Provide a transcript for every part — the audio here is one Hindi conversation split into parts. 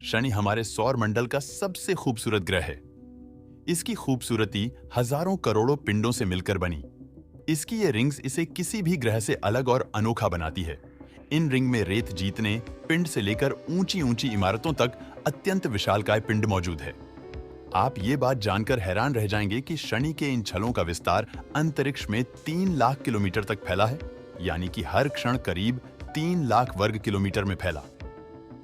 शनि हमारे सौर मंडल का सबसे खूबसूरत ग्रह है। इसकी खूबसूरती हजारों करोड़ों पिंडों से मिलकर बनी। इसकी ये रिंग्स इसे किसी भी ग्रह से अलग और अनोखा बनाती है। इन रिंग में रेत जीतने पिंड से लेकर ऊंची ऊंची इमारतों तक अत्यंत विशालकाय पिंड मौजूद है। आप ये बात जानकर हैरान रह जाएंगे कि शनि के इन छलों का विस्तार अंतरिक्ष में 3 लाख किलोमीटर तक फैला है, यानी कि हर क्षण करीब 3 लाख वर्ग किलोमीटर में फैला।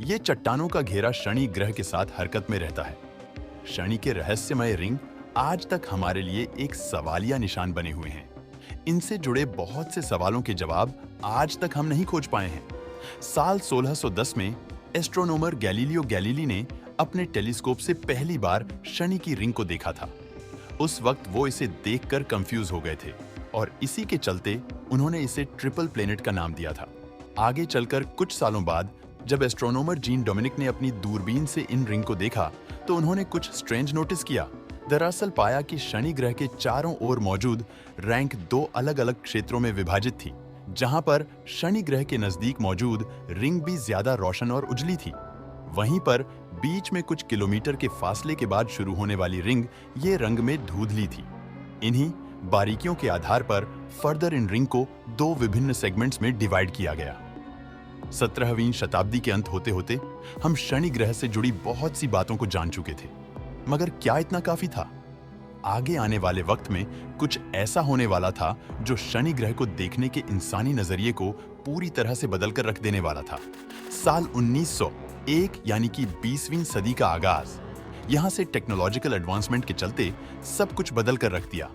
ये चट्टानों का घेरा शनि ग्रह के साथ हरकत में रहता है। शनि के रहस्यमय रिंग आज तक हमारे लिए एक सवालिया निशान बने हुए हैं। इनसे जुड़े बहुत से सवालों के जवाब आज तक हम नहीं खोज पाए हैं। साल 1610 में एस्ट्रोनोमर गैलीलियो गैलीली ने अपने टेलीस्कोप से पहली बार शनि की रिंग को देखा था। उस वक्त वो इसे देखकर कंफ्यूज हो गए थे और इसी के चलते उन्होंने इसे ट्रिपल प्लेनेट का नाम दिया था। आगे चलकर कुछ सालों बाद जब एस्ट्रोनोमर जीन डोमिनिक ने अपनी दूरबीन से इन रिंग को देखा तो उन्होंने कुछ स्ट्रेंज नोटिस किया। दरअसल पाया कि शनि ग्रह के चारों ओर मौजूद रैंक 2 अलग-अलग क्षेत्रों में विभाजित थी, जहां पर शनि ग्रह के नजदीक मौजूद रिंग भी ज्यादा रोशन और उजली थी। वहीं पर बीच में कुछ किलोमीटर के फासले के बाद शुरू होने वाली रिंग ये रंग में धुंधली थी। इन्हीं बारीकियों के आधार पर फर्दर इन रिंग को 2 विभिन्न सेगमेंट्स में डिवाइड किया गया। 17वीं शताब्दी के अंत होते होते हम शनि ग्रह से जुड़ी बहुत सी बातों को जान चुके थे, मगर क्या इतना काफी था? आगे आने वाले वक्त में कुछ ऐसा होने वाला था जो शनि ग्रह को देखने के इंसानी नजरिए को पूरी तरह से बदलकर रख देने वाला था। साल 1901 यानी कि 20वीं सदी का आगाज। यहां से टेक्नोलॉजिकल एडवांसमेंट के चलते सब कुछ बदल कर रख दिया।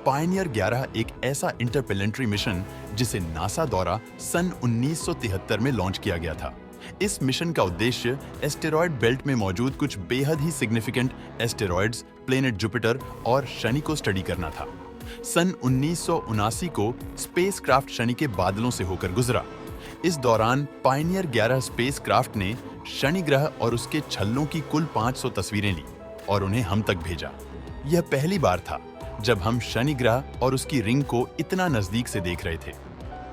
पायनियर 11 एक ऐसा इंटरप्लेनेटरी मिशन जिसे नासा द्वारा सन 1973 में लॉन्च किया गया था। इस मिशन का उद्देश्य एस्टेरॉयड बेल्ट में मौजूद कुछ बेहद ही सिग्निफिकेंट एस्टेरॉयड्स, प्लेनेट जुपिटर और शनि को स्टडी करना था। सन 1979 को स्पेसक्राफ्ट शनि के बादलों से होकर गुजरा। इस दौरान पायनियर 11 स्पेसक्राफ्ट ने शनि ग्रह और उसके छल्लों की कुल 500 तस्वीरें ली और उन्हें हम तक भेजा। यह पहली बार था जब हम शनि ग्रह और उसकी रिंग को इतना नजदीक से देख रहे थे।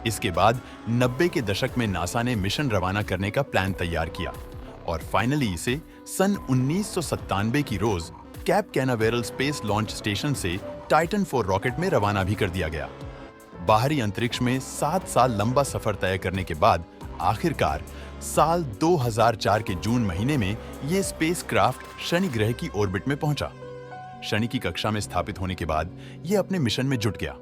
इसके बाद 90 के दशक में नासा ने मिशन रवाना करने का प्लान तैयार किया और फाइनली इसे सन 1997 की रोज Cape Canaveral space launch station से टाइटन 4 रॉकेट में रवाना भी कर दिया गया। बाहरी अंतरिक्ष में 7 साल लंबा सफर तय करने के बाद आखिरकार साल 2004 के जून महीने में ये स्पेसक्राफ्ट शनि ग्रह की ऑर्बिट में पहुंचा। शनि की कक्षा में स्थापित होने के बाद यह अपने मिशन में जुट गया।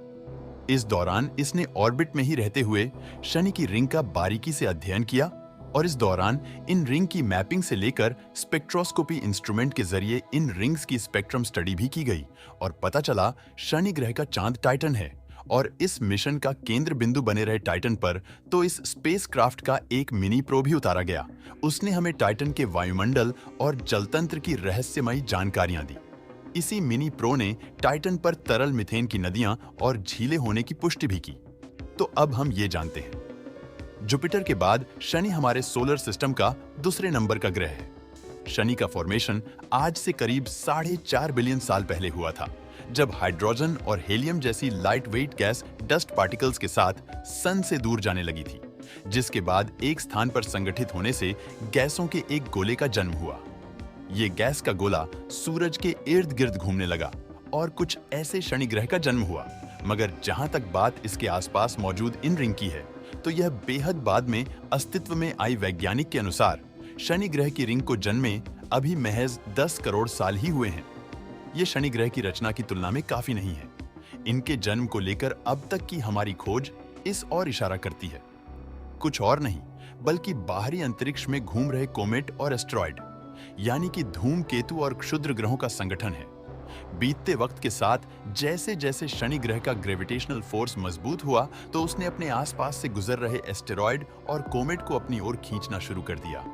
इस दौरान इसने ऑर्बिट में ही रहते हुए शनि की रिंग का बारीकी से अध्ययन किया और इस दौरान इन रिंग की मैपिंग से लेकर स्पेक्ट्रोस्कोपी इंस्ट्रूमेंट के जरिए इन रिंग्स की स्पेक्ट्रम स्टडी भी की गई और पता चला शनि ग्रह का चांद टाइटन है। और इस मिशन का केंद्र बिंदु बने रहे टाइटन पर तो इस स्पेसक्राफ्ट का एक मिनी प्रो भी उतारा गया। उसने हमें टाइटन के वायुमंडल और जलतंत्र की रहस्यमयी जानकारियां दी। इसी मिनी प्रो ने टाइटन पर तरल मीथेन की नदियां और झीलें होने की पुष्टि भी की। तो अब हम ये जानते हैं, जुपिटर के बाद शनि हमारे सोलर सिस्टम का दूसरे नंबर का ग्रह है। शनि का फॉर्मेशन आज से करीब 4.5 बिलियन साल पहले हुआ था, जब हाइड्रोजन और हेलियम जैसी light weight gas dust particles के साथ सन से दूर जाने लगी थी, जिसके बाद एक स्थान पर संगठित होने से गैसों के एक गोले का जन्म हुआ। ये गैस का गोला सूरज के इर्द गिर्द घूमने लगा और कुछ ऐसे शनि ग्रह का जन्म हुआ। मगर जहां तक बात इसके आसपास मौजूद इन रिंग की है, तो यह बेहद बाद में अस्तित्व में आई वैज्ञानिक के अनुसार शनि ग्रह की रिंग को जन्मे अभी महज 10 करोड़ साल ही हुए हैं। ये शनि ग्रह की रचना की तुलना में काफी नहीं है। इनके जन्म को लेकर अब तक की हमारी खोज इस ओर इशारा करती है। कुछ और नहीं बल्कि बाहरी अंतरिक्ष में घूम रहे कोमेट और एस्टेरॉयड, यानी कि धूमकेतु और क्षुद्र ग्रहों का संगठन है। बीतते वक्त के साथ जैसे जैसे शनि ग्रह का ग्रेविटेशनल फोर्स मजबूत हुआ तो उसने अपने आसपास से गुजर रहे एस्टेरॉयड और कोमेट को अपनी ओर खींचना शुरू कर दिया।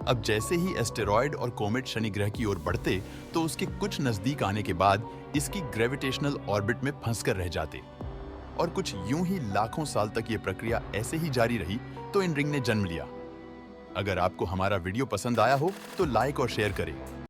अब जैसे ही एस्टेरॉयड और कोमेट शनि ग्रह की ओर बढ़ते तो उसके कुछ नजदीक आने के बाद इसकी ग्रेविटेशनल ऑर्बिट में फंसकर रह जाते और कुछ यूं ही लाखों साल तक ये प्रक्रिया ऐसे ही जारी रही तो इन रिंग ने जन्म लिया। अगर आपको हमारा वीडियो पसंद आया हो तो लाइक और शेयर करें।